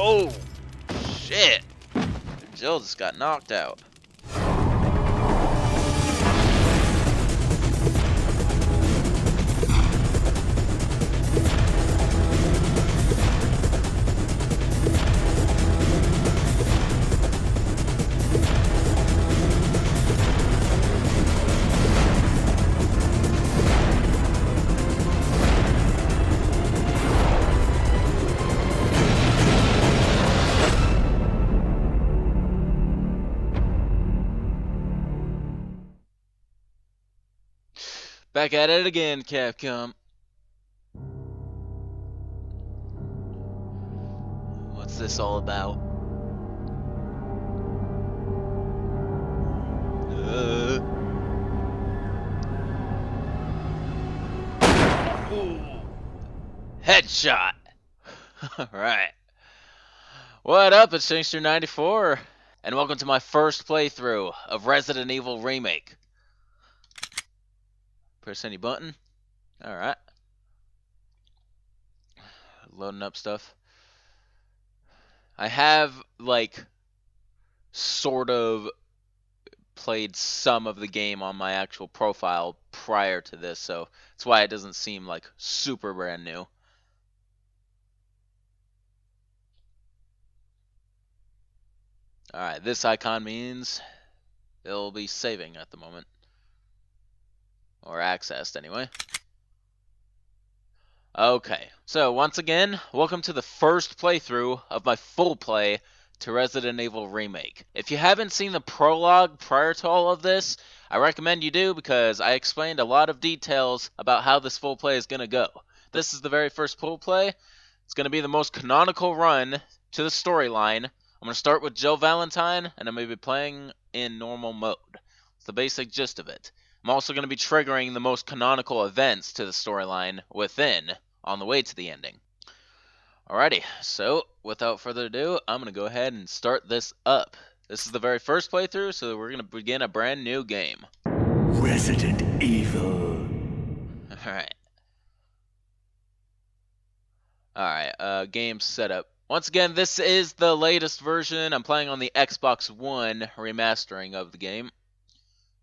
Oh, shit. Jill just got knocked out. Back at it again, Capcom. What's this all about? Ooh. Headshot. Alright. What up, it's Shankster94, and welcome to my first playthrough of Resident Evil Remake. Press any button. Alright. Loading up stuff. I have, like, sort of played some of the game on my actual profile prior to this, so that's why it doesn't seem, like, super brand new. Alright, this icon means it'll be saving at the moment. Or accessed, anyway. Okay, so once again, welcome to the first playthrough of my full play to Resident Evil Remake. If you haven't seen the prologue prior to all of this, I recommend you do because I explained a lot of details about how this full play is going to go. This is the very first full play. It's going to be the most canonical run to the storyline. I'm going to start with Jill Valentine, and I'm going to be playing in normal mode. It's the basic gist of it. I'm also going to be triggering the most canonical events to the storyline within on the way to the ending. Alrighty, so without further ado, I'm going to go ahead and start this up. This is the very first playthrough, so we're going to begin a brand new game. Resident Evil. Alright, game setup. Once again, this is the latest version. I'm playing on the Xbox One remastering of the game.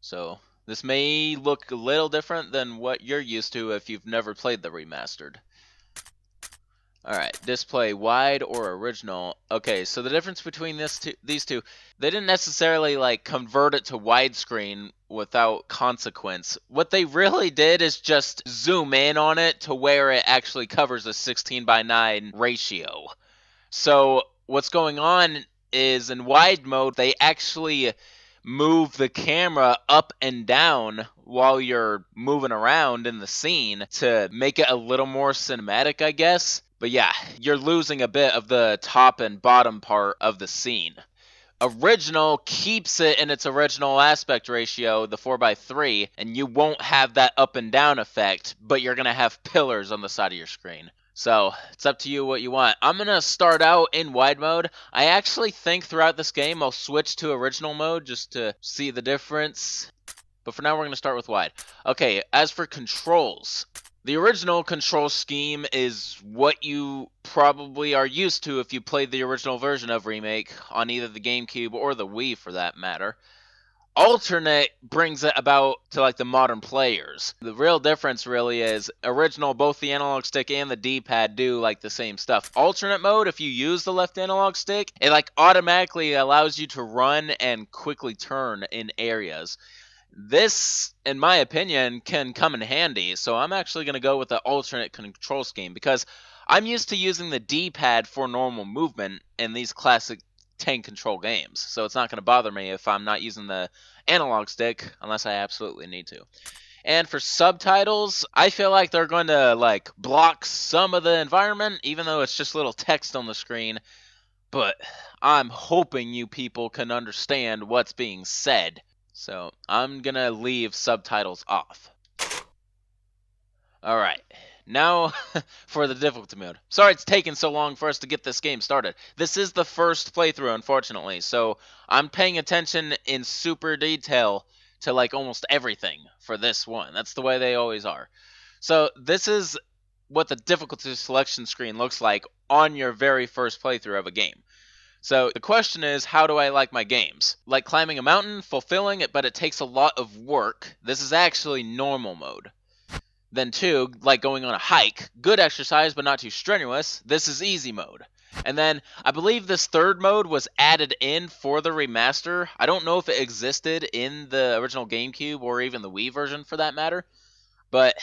So this may look a little different than what you're used to if you've never played the remastered. Alright, display wide or original. Okay, so the difference between these two, they didn't necessarily like convert it to widescreen without consequence. What they really did is just zoom in on it to where it actually covers a 16:9 ratio. So what's going on is in wide mode, they actually move the camera up and down while you're moving around in the scene to make it a little more cinematic, I guess. But yeah, you're losing a bit of the top and bottom part of the scene. Original keeps it in its original aspect ratio, the 4:3, and you won't have that up and down effect, but you're going to have pillars on the side of your screen. So, it's up to you what you want. I'm going to start out in wide mode. I actually think throughout this game I'll switch to original mode just to see the difference. But for now we're going to start with wide. Okay, as for controls, the original control scheme is what you probably are used to if you played the original version of Remake on either the GameCube or the Wii for that matter. Alternate brings it about to like the modern players. The real difference really is original, both the analog stick and the D-pad do like the same stuff. Alternate mode, if you use the left analog stick, it like automatically allows you to run and quickly turn in areas. This, in my opinion, can come in handy, so I'm actually going to go with the alternate control scheme because I'm used to using the D-pad for normal movement in these classic tank control games, so it's not going to bother me if I'm not using the analog stick unless I absolutely need to. And for subtitles, I feel like they're going to like block some of the environment, even though it's just little text on the screen. But I'm hoping you people can understand what's being said, so I'm going to leave subtitles off. Alright. Now, for the difficulty mode. Sorry it's taken so long for us to get this game started. This is the first playthrough, unfortunately, so I'm paying attention in super detail to, like, almost everything for this one. That's the way they always are. So, this is what the difficulty selection screen looks like on your very first playthrough of a game. So the question is, how do I like my games? Like climbing a mountain, fulfilling it, but it takes a lot of work. This is actually normal mode. Then 2, like going on a hike, good exercise but not too strenuous. This is easy mode. And then I believe this 3rd mode was added in for the remaster. I don't know if it existed in the original GameCube or even the Wii version for that matter. But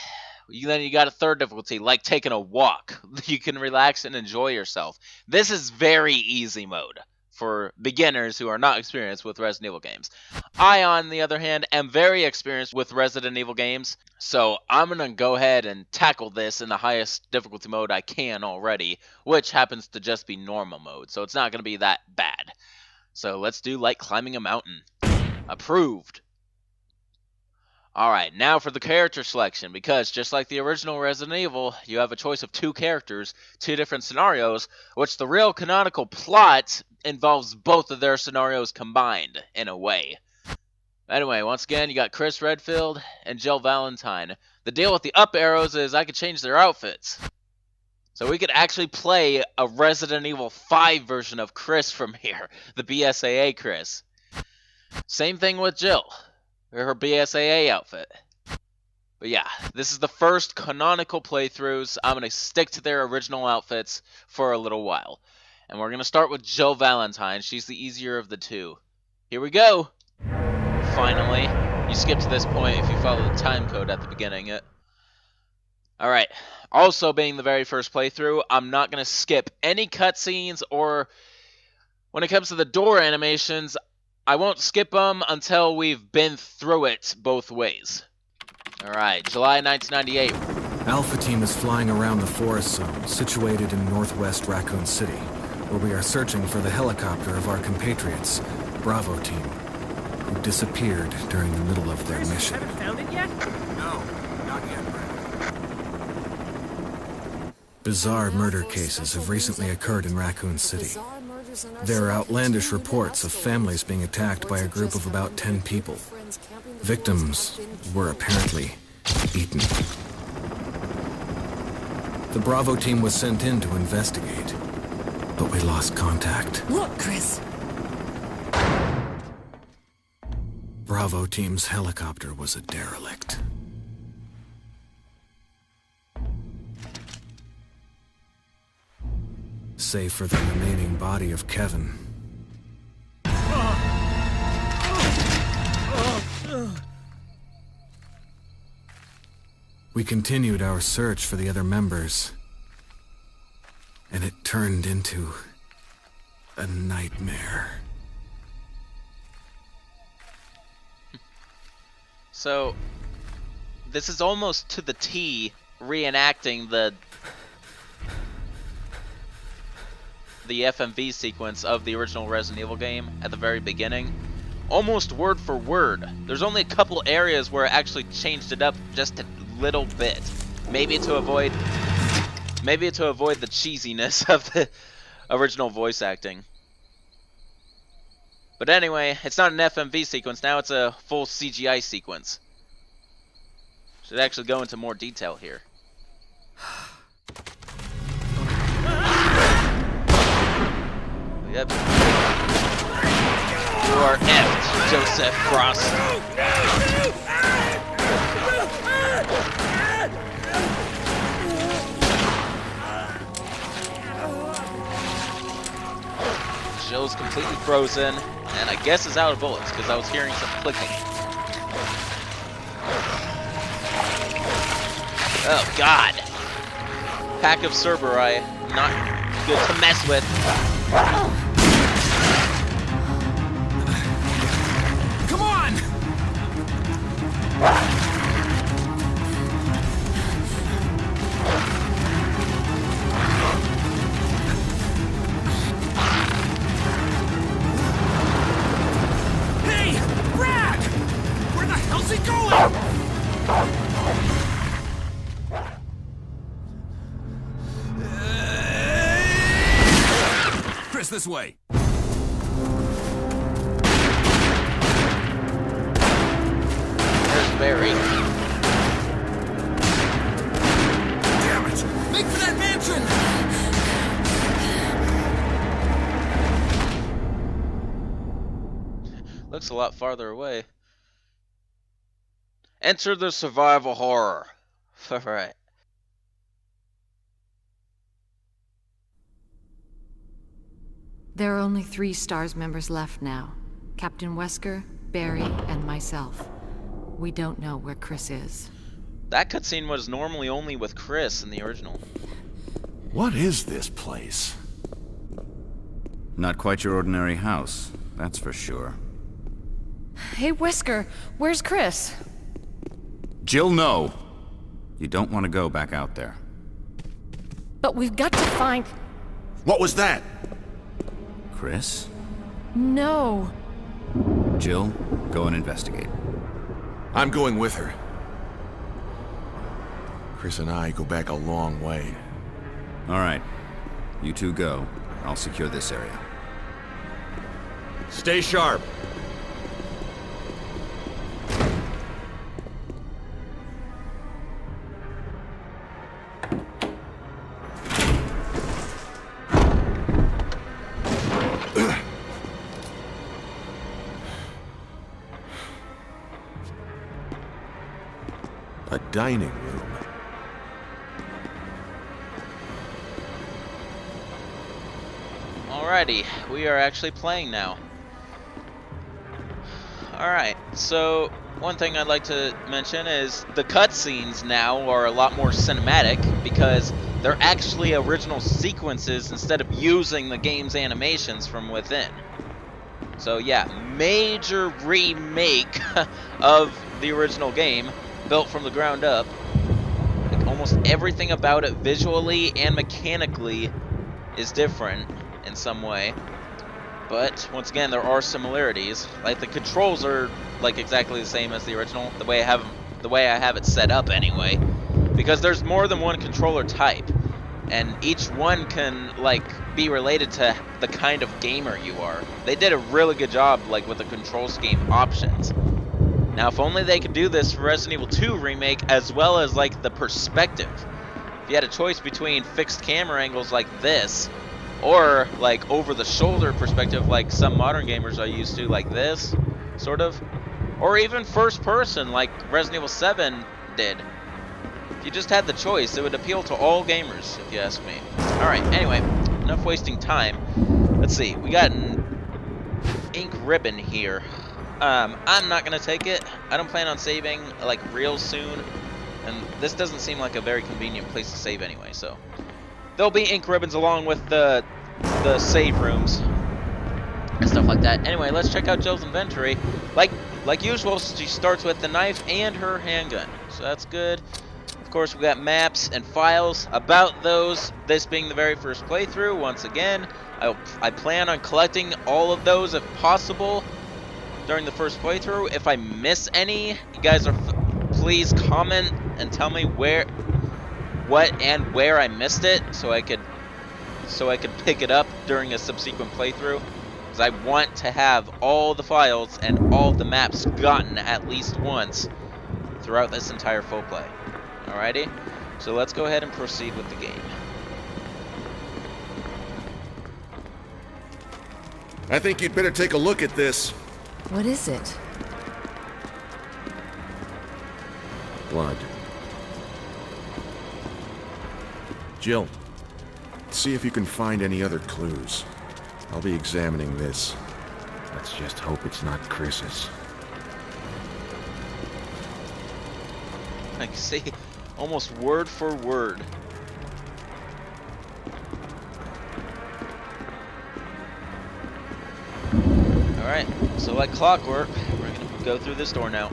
then you got a 3rd difficulty, like taking a walk. You can relax and enjoy yourself. This is very easy mode for beginners who are not experienced with Resident Evil games. I, on the other hand, am very experienced with Resident Evil games, so I'm going to go ahead and tackle this in the highest difficulty mode I can already, which happens to just be normal mode, so it's not going to be that bad. So let's do like climbing a mountain. Approved. Alright, now for the character selection, because just like the original Resident Evil, you have a choice of 2 characters, 2 different scenarios, which the real canonical plot involves both of their scenarios combined, in a way. Anyway, once again, you got Chris Redfield and Jill Valentine. The deal with the up arrows is I could change their outfits. So we could actually play a Resident Evil 5 version of Chris from here, the BSAA Chris. Same thing with Jill. Her BSAA outfit. But yeah, this is the first canonical playthroughs. I'm going to stick to their original outfits for a little while. And we're going to start with Jill Valentine. She's the easier of the 2. Here we go! Finally. You skip to this point if you follow the time code at the beginning. Alright, also being the very first playthrough, I'm not going to skip any cutscenes, or when it comes to the door animations, I won't skip them until we've been through it both ways. Alright, July 1998. Alpha Team is flying around the forest zone, situated in northwest Raccoon City, where we are searching for the helicopter of our compatriots, Bravo Team, who disappeared during the middle of their mission. Haven't found it yet? No, not yet, Brad. Bizarre murder cases have recently occurred in Raccoon City. There are outlandish reports of families being attacked by a group of about 10 people. Victims were apparently eaten. The Bravo team was sent in to investigate, but we lost contact. Look, Chris! Bravo team's helicopter was a derelict. Save for the remaining body of Kevin. We continued our search for the other members, and it turned into a nightmare. So, this is almost to the T reenacting the FMV sequence of the original Resident Evil game at the very beginning. Almost word for word. There's only a couple areas where it actually changed it up just a little bit. Maybe to avoid the cheesiness of the original voice acting. But anyway, it's not an FMV sequence, now it's a full CGI sequence. Should actually go into more detail here. Yep. You are effed, Joseph Frost. Jill's completely frozen, and I guess is out of bullets, because I was hearing some clicking. Oh, God. Pack of Cerberus, not good to mess with. Come on! Hey! Brad! Where the hell's he going? Chris, this way! There's Barry. Damn it! Make for that mansion! Looks a lot farther away. Enter the survival horror. Alright. There are only 3 S.T.A.R.S members left now. Captain Wesker, Barry, and myself. We don't know where Chris is. That cutscene was normally only with Chris in the original. What is this place? Not quite your ordinary house, that's for sure. Hey, Wesker, where's Chris? Jill, no! You don't want to go back out there. But we've got to find... What was that? Chris? No. Jill, go and investigate. I'm going with her. Chris and I go back a long way. Alright. You two go. I'll secure this area. Stay sharp. A dining room. Alrighty, we are actually playing now. Alright, so one thing I'd like to mention is the cutscenes now are a lot more cinematic because they're actually original sequences instead of using the game's animations from within. So yeah, major remake of the original game, built from the ground up. Like, almost everything about it visually and mechanically is different in some way. But once again, there are similarities. Like, the controls are like exactly the same as the original, the way I have it set up anyway. Because there's more than one controller type, and each one can like be related to the kind of gamer you are. They did a really good job like with the control scheme options. Now, if only they could do this for Resident Evil 2 Remake, as well as like the perspective. If you had a choice between fixed camera angles like this, or like over the shoulder perspective like some modern gamers are used to, like this, sort of, or even first person like Resident Evil 7 did. If you just had the choice, it would appeal to all gamers, if you ask me. Alright, anyway, enough wasting time. Let's see, we got an ink ribbon here. I'm not gonna take it. I don't plan on saving like real soon, and this doesn't seem like a very convenient place to save anyway, so there'll be ink ribbons along with the save rooms and stuff like that. Anyway, let's check out Jill's inventory. Like usual, she starts with the knife and her handgun, so that's good. Of course, we got maps and files about those. This being the very first playthrough, once again, I plan on collecting all of those if possible during the first playthrough. If I miss any, you guys please comment and tell me what and where I missed it, so I could pick it up during a subsequent playthrough. Because I want to have all the files and all the maps gotten at least once throughout this entire full play. Alrighty, so let's go ahead and proceed with the game. I think you'd better take a look at this. What is it? Blood. Jill, see if you can find any other clues. I'll be examining this. Let's just hope it's not Chris's. I can see almost word for word. Alright, so like clockwork, we're gonna go through this door now.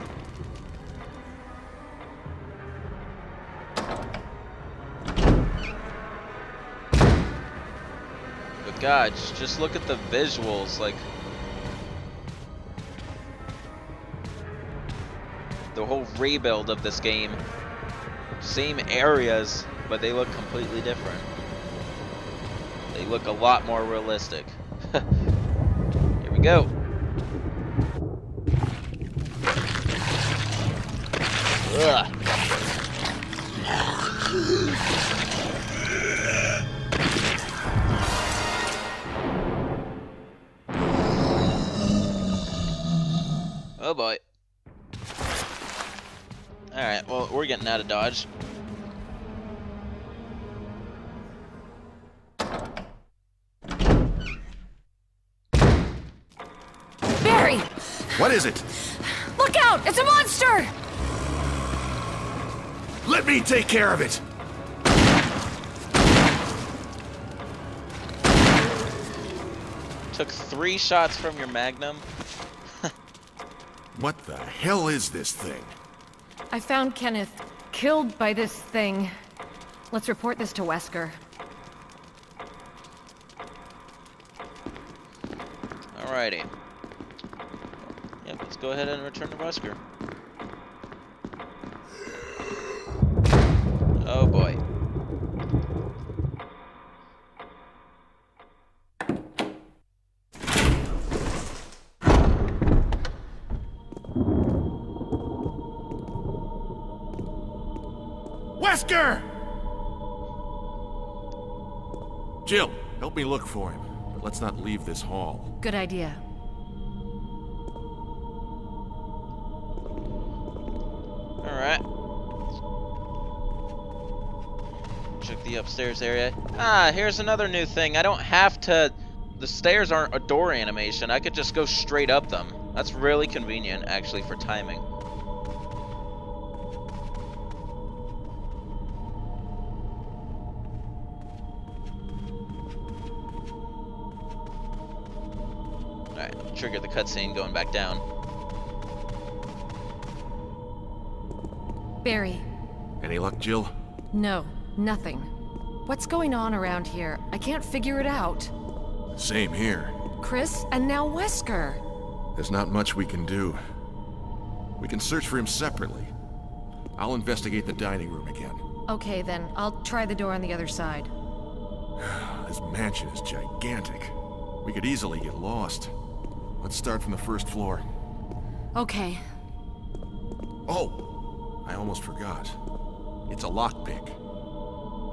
But God, just look at the visuals, like the whole rebuild of this game. Same areas, but they look completely different. They look a lot more realistic. Here we go. Ugh. Oh boy. Alright, well, we're getting out of Dodge. Barry! What is it? Look out! It's a monster! Let me take care of it! Took 3 shots from your Magnum. What the hell is this thing? I found Kenneth killed by this thing. Let's report this to Wesker. Alrighty. Yep, let's go ahead and return to Wesker. Oh boy. Wesker! Jill, help me look for him. But let's not leave this hall. Good idea. Alright. Check the upstairs area. Ah, here's another new thing. I don't have to... The stairs aren't a door animation. I could just go straight up them. That's really convenient, actually, for timing. Alright, trigger the cutscene going back down. Barry. Any luck, Jill? No, nothing. What's going on around here? I can't figure it out. Same here. Chris, and now Wesker. There's not much we can do. We can search for him separately. I'll investigate the dining room again. Okay, then. I'll try the door on the other side. This mansion is gigantic. We could easily get lost. Let's start from the first floor. Okay. Oh! I almost forgot. It's a lockpick.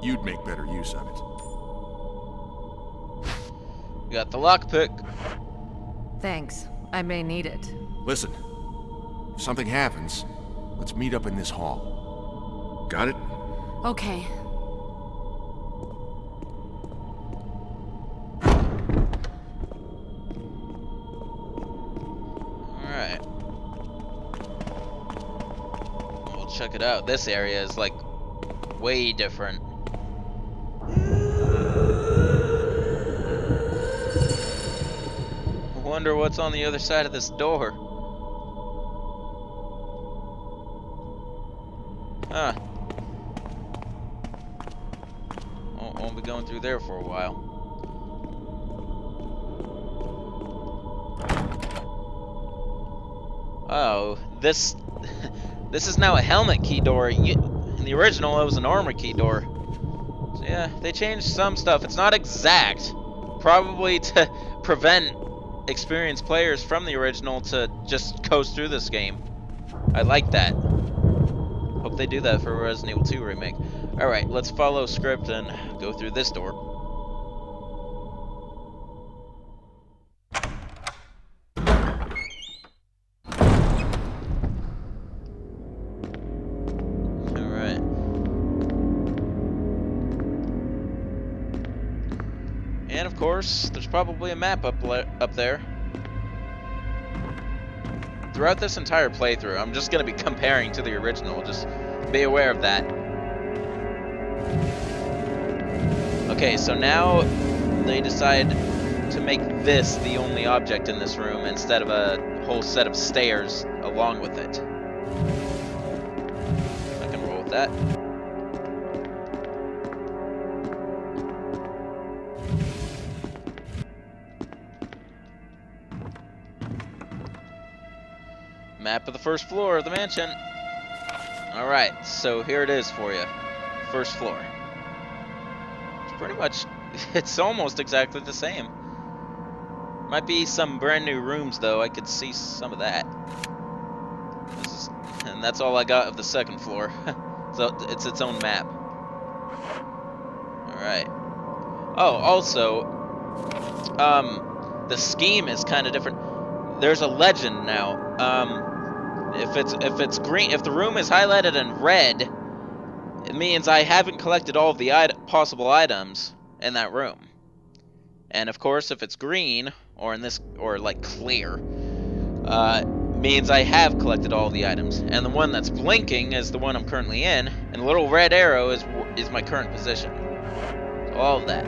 You'd make better use of it. We got the lockpick. Thanks. I may need it. Listen, if something happens, let's meet up in this hall. Got it? Okay. Alright. We'll check it out. This area is like way different. Wonder what's on the other side of this door. Huh. Won't be going through there for a while. Oh, this is now a helmet key door. In the original, it was an armor key door. So yeah, they changed some stuff. It's not exact. Probably to prevent experienced players from the original to just coast through this game. I like that. Hope they do that for Resident Evil 2 Remake. Alright, let's follow script and go through this door. Alright. And of course, there's probably a map up there. Throughout this entire playthrough, I'm just going to be comparing to the original. Just be aware of that. Okay, so now they decide to make this the only object in this room instead of a whole set of stairs along with it. I can roll with that. Map of the first floor of the mansion. Alright, so here it is for you. First floor. It's pretty much, it's almost exactly the same. Might be some brand new rooms though, I could see some of that. And that's all I got of the second floor. So it's its own map. Alright. Oh, also, the scheme is kind of different. There's a legend now. If it's green, if the room is highlighted in red, it means I haven't collected all of the possible items in that room. And of course, if it's green, or like clear, means I have collected all the items. And the one that's blinking is the one I'm currently in, and the little red arrow is my current position. So all of that.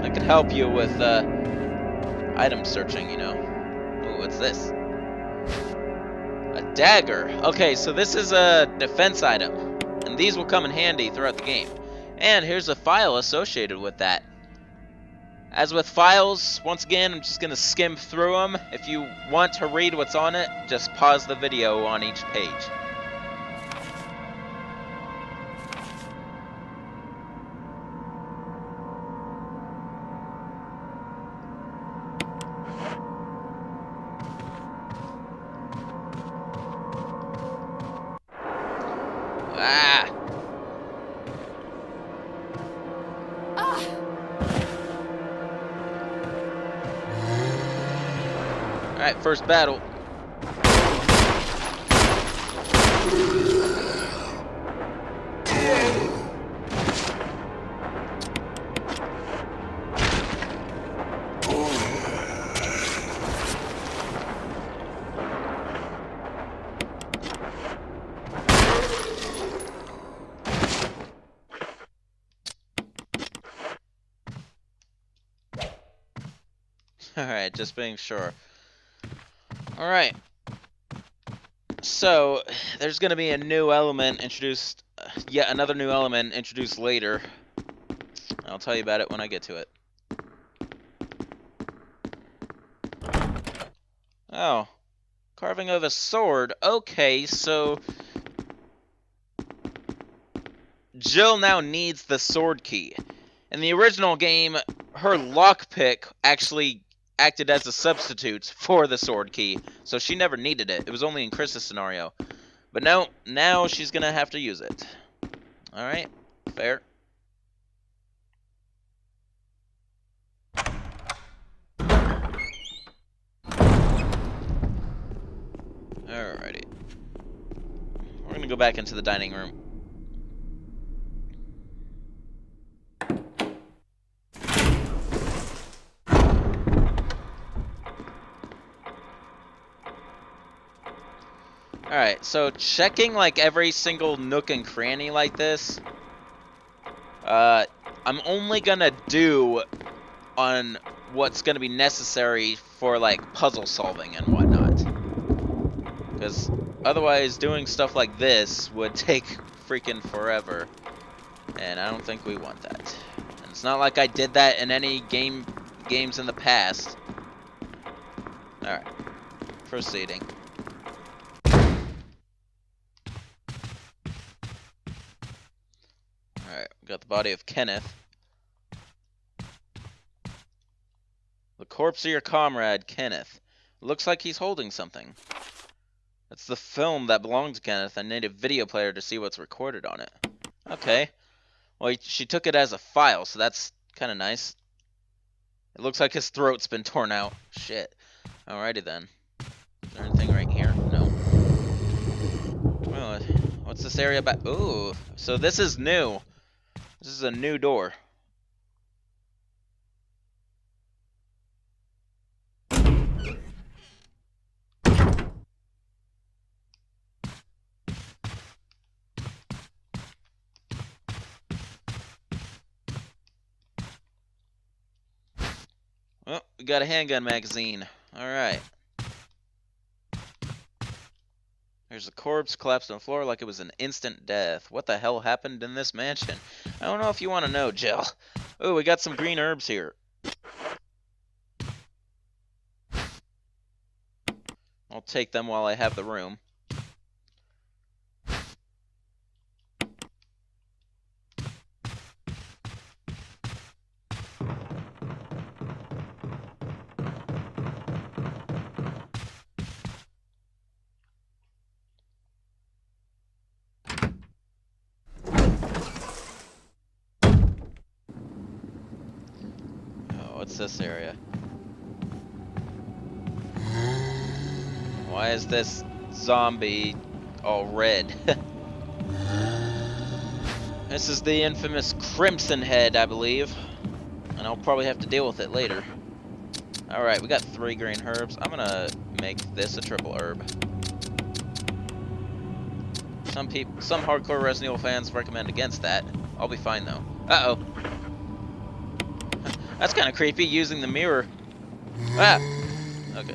I could help you with item searching, you know. Ooh, what's this? A dagger. Okay, so this is a defense item, and these will come in handy throughout the game. And here's a file associated with that. As with files, once again, I'm just going to skim through them. If you want to read what's on it, just pause the video on each page. Ah! Alright, first battle. Alright, just being sure. Alright. So, there's going to be a new element introduced, yet another new element introduced later. I'll tell you about it when I get to it. Oh. Carving of a sword. Okay, so Jill now needs the sword key. In the original game, her lockpick actually acted as a substitute for the sword key, so she never needed it. It was only in Chris's scenario. But no, now she's gonna have to use it. Alright, fair. Alrighty. We're gonna go back into the dining room. Alright, so checking like every single nook and cranny like this, I'm only gonna do on what's gonna be necessary for like puzzle solving and whatnot. Because otherwise doing stuff like this would take freaking forever. And I don't think we want that. And it's not like I did that in any games in the past. Alright. Proceeding. Alright, we got the body of Kenneth. The corpse of your comrade, Kenneth. Looks like he's holding something. That's the film that belonged to Kenneth. I need a video player to see what's recorded on it. Okay. Well, she took it as a file, so that's kind of nice. It looks like his throat's been torn out. Shit. Alrighty then. Is there anything right here? No. Well, what's this area about? Ooh. So this is new. This is a new door. Oh, we got a handgun magazine. Alright. There's a corpse collapsed on the floor like it was an instant death. What the hell happened in this mansion? I don't know if you want to know, Jill. Ooh, we got some green herbs here. I'll take them while I have the room. What's this area? Why is this zombie all red? This is the infamous Crimson Head, I believe. And I'll probably have to deal with it later. Alright, we got 3 green herbs. I'm gonna make this a triple herb. Some hardcore Resident Evil fans recommend against that. I'll be fine though. Uh-oh. That's kind of creepy, using the mirror. Ah! Okay.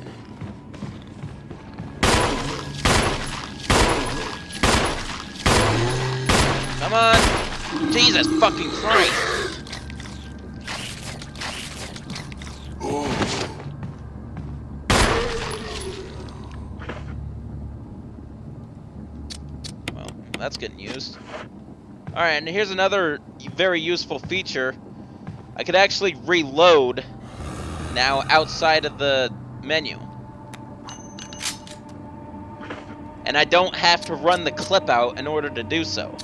Come on! Jesus fucking Christ! Well, that's getting used. Alright, and here's another very useful feature. I could actually reload now outside of the menu. And I don't have to run the clip out in order to do so.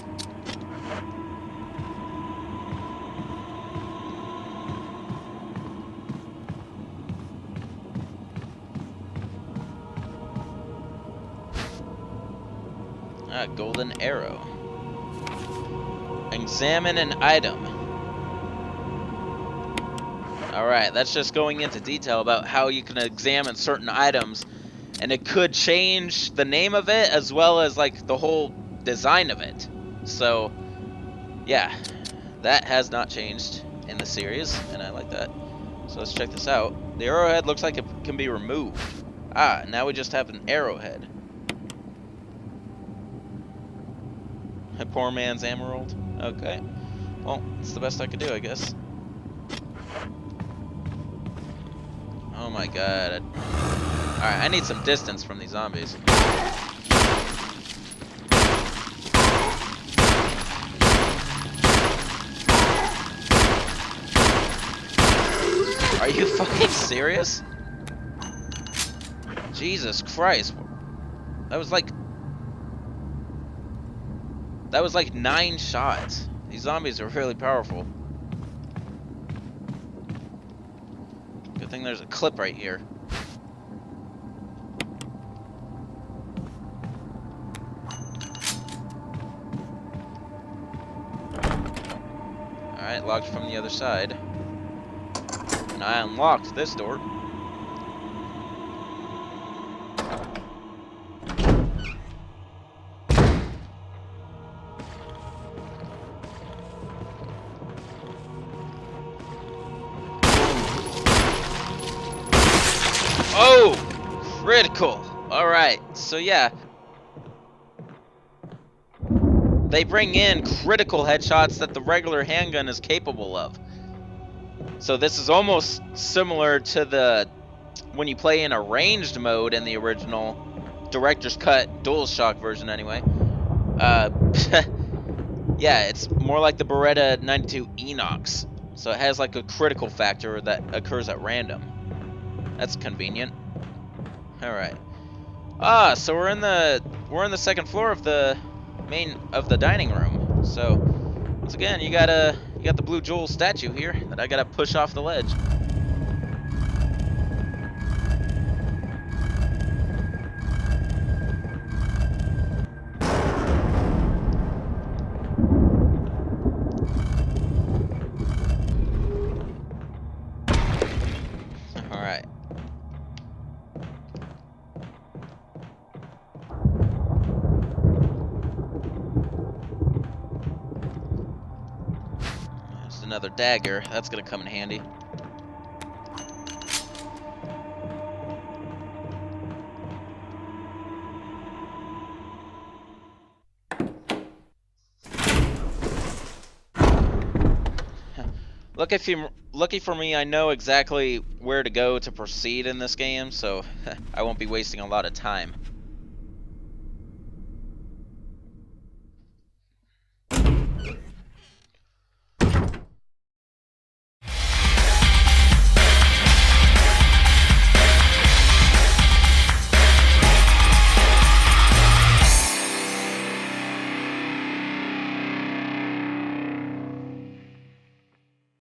Golden arrow. Examine an item. Alright, that's just going into detail about how you can examine certain items, and it could change the name of it as well as like the whole design of it. So yeah, that has not changed in the series, and I like that. So let's check this out. The arrowhead looks like it can be removed. Ah, now we just have an arrowhead. A poor man's emerald. Okay. Well, it's the best I could do, I guess. Oh my god. Alright, I need some distance from these zombies. Are you fucking serious? Jesus Christ. That was like 9 shots. These zombies are really powerful. Good thing there's a clip right here. Alright, locked from the other side. And I unlocked this door. Oh! Critical! Alright, so yeah. They bring in critical headshots that the regular handgun is capable of. So this is almost similar to the when you play in a ranged mode in the original Director's Cut DualShock version anyway. Yeah, it's more like the Beretta 92 Enox. So it has like a critical factor that occurs at random. That's convenient. All right. Ah, so we're in the second floor of the dining room. So once again, you got the Blue Joel statue here that I gotta push off the ledge. All right. Another dagger. That's gonna come in handy. Lucky for me, I know exactly where to go to proceed in this game, so I won't be wasting a lot of time.